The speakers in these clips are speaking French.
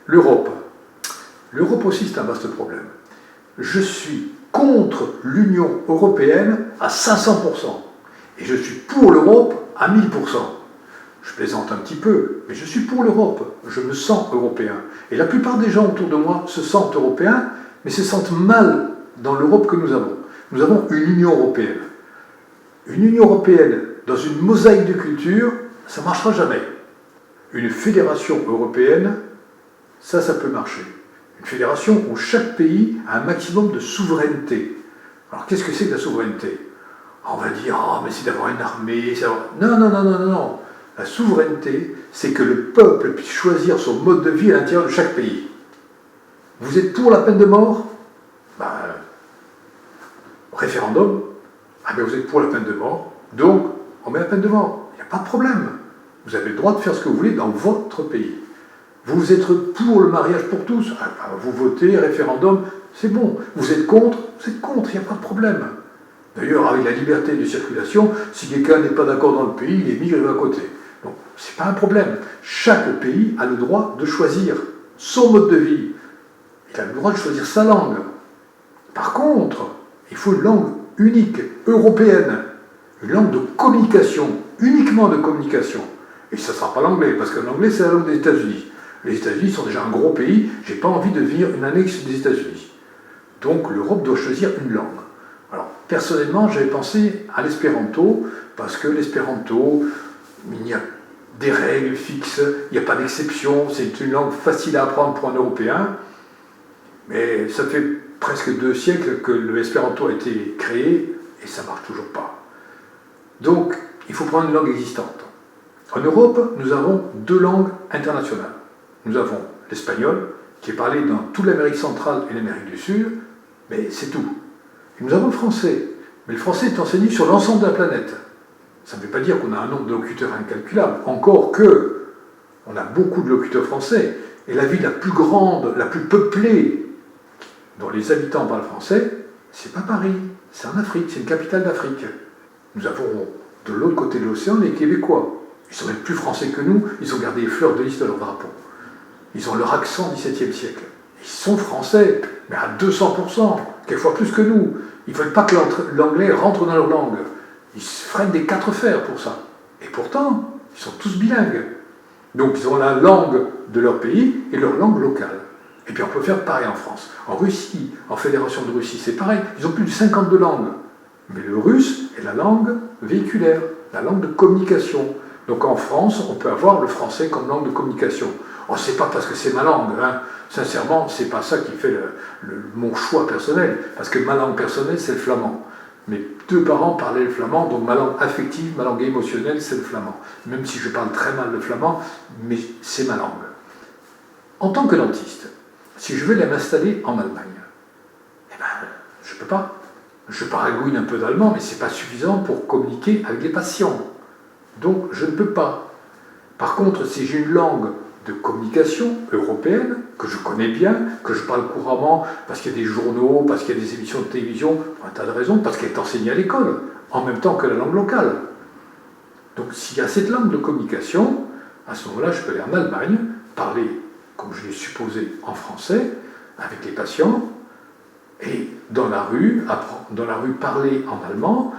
L'Europe. L'Europe aussi, c'est un vaste problème. Je suis contre l'Union européenne à 500%. Et je suis pour l'Europe à 1000%. Je plaisante un petit peu, mais je suis pour l'Europe. Je me sens européen. Et la plupart des gens autour de moi se sentent européens, mais se sentent mal dans l'Europe que nous avons. Nous avons une Union européenne. Une Union européenne dans une mosaïque de cultures, ça ne marchera jamais. Une fédération européenne, ça peut marcher. Une fédération où chaque pays a un maximum de souveraineté. Alors qu'est-ce que c'est que la souveraineté? On va dire, mais c'est d'avoir une armée, c'est d'avoir... Non. La souveraineté, c'est que le peuple puisse choisir son mode de vie à l'intérieur de chaque pays. Vous êtes pour la peine de mort? Référendum. Vous êtes pour la peine de mort, donc on met la peine de mort. Il n'y a pas de problème. Vous avez le droit de faire ce que vous voulez dans votre pays. Vous êtes pour le mariage pour tous, vous votez, référendum, c'est bon. Vous êtes contre, il n'y a pas de problème. D'ailleurs, avec la liberté de circulation, si quelqu'un n'est pas d'accord dans le pays, il émigre à côté. Donc, ce n'est pas un problème. Chaque pays a le droit de choisir son mode de vie. Il a le droit de choisir sa langue. Par contre, il faut une langue unique, européenne. Une langue de communication, uniquement de communication. Et ça ne sera pas l'anglais, parce que l'anglais, c'est la langue des États-Unis. Les États-Unis sont déjà un gros pays, je n'ai pas envie de devenir une annexe des États-Unis. Donc l'Europe doit choisir une langue. Alors, personnellement, j'avais pensé à l'espéranto, parce que l'espéranto, il y a des règles fixes, il n'y a pas d'exception, c'est une langue facile à apprendre pour un Européen, mais ça fait presque 2 siècles que l'espéranto a été créé, et ça ne marche toujours pas. Donc, il faut prendre une langue existante. En Europe, nous avons 2 langues internationales. Nous avons l'espagnol, qui est parlé dans toute l'Amérique centrale et l'Amérique du Sud, mais c'est tout. Et nous avons le français, mais le français est enseigné sur l'ensemble de la planète. Ça ne veut pas dire qu'on a un nombre de locuteurs incalculable, encore que on a beaucoup de locuteurs français, et la ville la plus grande, la plus peuplée, dont les habitants parlent français, c'est pas Paris, c'est en Afrique, c'est une capitale d'Afrique. Nous avons de l'autre côté de l'océan les Québécois. Ils sont même plus français que nous, ils ont gardé les fleurs de lys de leur drapeau. Ils ont leur accent du XVIIe siècle. Ils sont français, mais à 200%, quelquefois plus que nous. Ils ne veulent pas que l'anglais rentre dans leur langue. Ils se freinent des 4 fers pour ça. Et pourtant, ils sont tous bilingues. Donc ils ont la langue de leur pays et leur langue locale. Et puis on peut faire pareil en France. En Russie, en Fédération de Russie, c'est pareil. Ils ont plus de 52 langues. Mais le russe est la langue véhiculaire, la langue de communication. Donc en France, on peut avoir le français comme langue de communication. Oh, c'est pas parce que c'est ma langue, hein. Sincèrement, c'est pas ça qui fait mon choix personnel, parce que ma langue personnelle, c'est le flamand. Mes 2 parents parlaient le flamand, donc ma langue affective, ma langue émotionnelle, c'est le flamand. Même si je parle très mal le flamand, mais c'est ma langue. En tant que dentiste, si je veux m'installer en Allemagne, je peux pas. Je paragouine un peu d'allemand, mais c'est pas suffisant pour communiquer avec les patients. Donc, je ne peux pas. Par contre, si j'ai une langue de communication européenne, que je connais bien, que je parle couramment, parce qu'il y a des journaux, parce qu'il y a des émissions de télévision, pour un tas de raisons, parce qu'elle est enseignée à l'école, en même temps que la langue locale. Donc, s'il y a cette langue de communication, à ce moment-là, je peux aller en Allemagne, parler, comme je l'ai supposé, en français, avec les patients, et dans la rue, parler en allemand,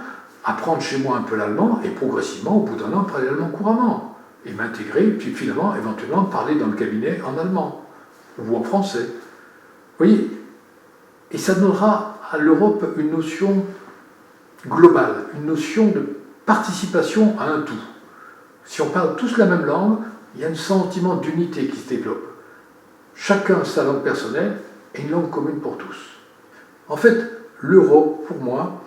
apprendre chez moi un peu l'allemand, et progressivement, au bout d'un an, parler l'allemand couramment. Et m'intégrer, puis finalement, éventuellement, parler dans le cabinet en allemand, ou en français. Vous voyez? Et ça donnera à l'Europe une notion globale, une notion de participation à un tout. Si on parle tous la même langue, il y a un sentiment d'unité qui se développe. Chacun sa langue personnelle et une langue commune pour tous. En fait, l'Europe, pour moi,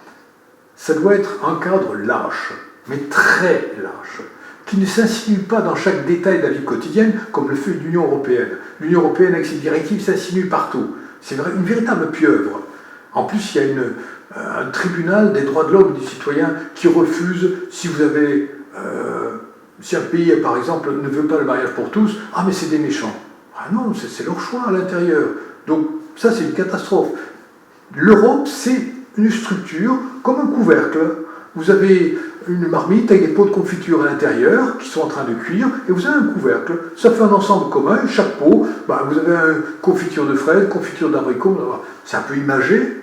ça doit être un cadre large, mais très large, qui ne s'insinue pas dans chaque détail de la vie quotidienne, comme le fait l'Union européenne. L'Union européenne, avec ses directives, s'insinue partout. C'est une véritable pieuvre. En plus, il y a un tribunal des droits de l'homme et des citoyens qui refuse, si un pays, par exemple, ne veut pas le mariage pour tous, mais c'est des méchants. Ah non, c'est leur choix à l'intérieur. Donc, ça, c'est une catastrophe. L'Europe, c'est une structure comme un couvercle. Vous avez une marmite avec des pots de confiture à l'intérieur qui sont en train de cuire, et vous avez un couvercle. Ça fait un ensemble commun, chaque pot, vous avez une confiture de fraises, confiture d'abricots, c'est un peu imagé,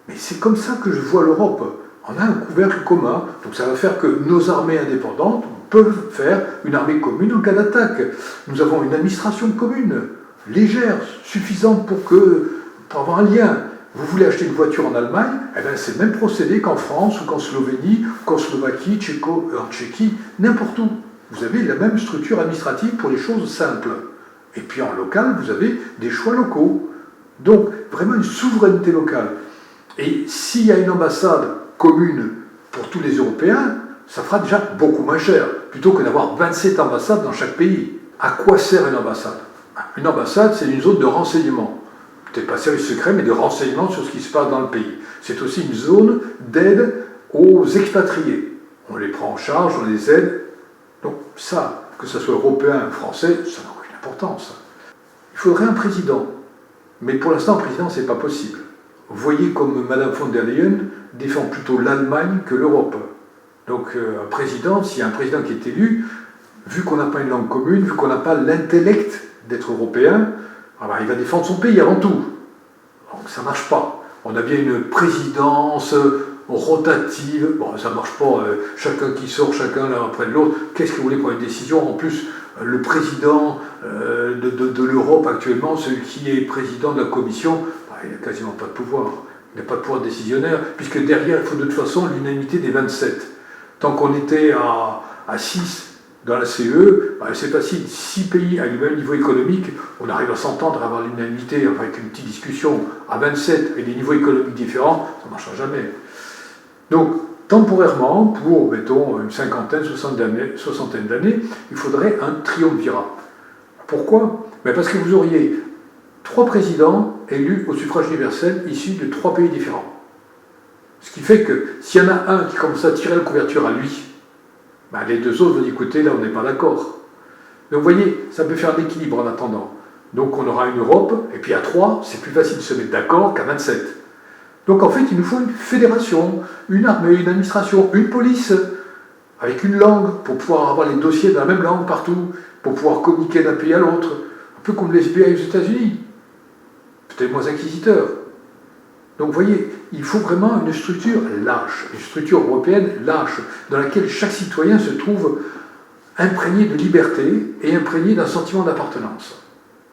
mais c'est comme ça que je vois l'Europe. On a un couvercle commun, donc ça va faire que nos armées indépendantes peuvent faire une armée commune en cas d'attaque. Nous avons une administration commune, légère, suffisante pour avoir un lien. Vous voulez acheter une voiture en Allemagne, c'est le même procédé qu'en France ou qu'en Slovénie, qu'en Slovaquie, en Tchéquie, n'importe où. Vous avez la même structure administrative pour les choses simples. Et puis en local, vous avez des choix locaux. Donc vraiment une souveraineté locale. Et s'il y a une ambassade commune pour tous les Européens, ça fera déjà beaucoup moins cher, plutôt que d'avoir 27 ambassades dans chaque pays. À quoi sert une ambassade? Une ambassade, c'est une zone de renseignement. Peut-être pas service secret, mais de renseignement sur ce qui se passe dans le pays. C'est aussi une zone d'aide aux expatriés. On les prend en charge, on les aide. Donc ça, que ce soit européen ou français, ça n'a aucune importance. Il faudrait un président. Mais pour l'instant, un président, ce n'est pas possible. Vous voyez comme Mme von der Leyen défend plutôt l'Allemagne que l'Europe. Donc un président, s'il y a un président qui est élu, vu qu'on n'a pas une langue commune, vu qu'on n'a pas l'intellect d'être européen, il va défendre son pays avant tout. Donc ça ne marche pas. On a bien une présidence rotative, ça ne marche pas, chacun qui sort, chacun l'un après l'autre. Qu'est-ce que vous voulez pour une décision? En plus, le président de l'Europe actuellement, celui qui est président de la Commission, il n'a quasiment pas de pouvoir. Il n'a pas de pouvoir décisionnaire, puisque derrière, il faut de toute façon l'unanimité des 27. Tant qu'on était à 6 dans la CE, c'est facile. 6 pays à le même niveau économique, on arrive à s'entendre, à avoir l'unanimité, avec une petite discussion. À 27, avec des niveaux économiques différents, ça ne marchera jamais. Donc, temporairement, pour, mettons, une cinquantaine, soixantaine d'années, il faudrait un triumvirat. Pourquoi? Parce que vous auriez 3 présidents élus au suffrage universel issus de 3 pays différents. Ce qui fait que s'il y en a un qui commence à tirer la couverture à lui, les 2 autres vont dire écoutez, là on n'est pas d'accord. Donc vous voyez, ça peut faire un équilibre en attendant. Donc on aura une Europe, et puis à 3, c'est plus facile de se mettre d'accord qu'à 27. Donc en fait, il nous faut une fédération, une armée, une administration, une police, avec une langue, pour pouvoir avoir les dossiers dans la même langue partout, pour pouvoir communiquer d'un pays à l'autre, un peu comme les FBI aux États-Unis. Peut-être moins inquisiteur. Donc vous voyez, il faut vraiment une structure lâche, une structure européenne lâche, dans laquelle chaque citoyen se trouve imprégné de liberté et imprégné d'un sentiment d'appartenance.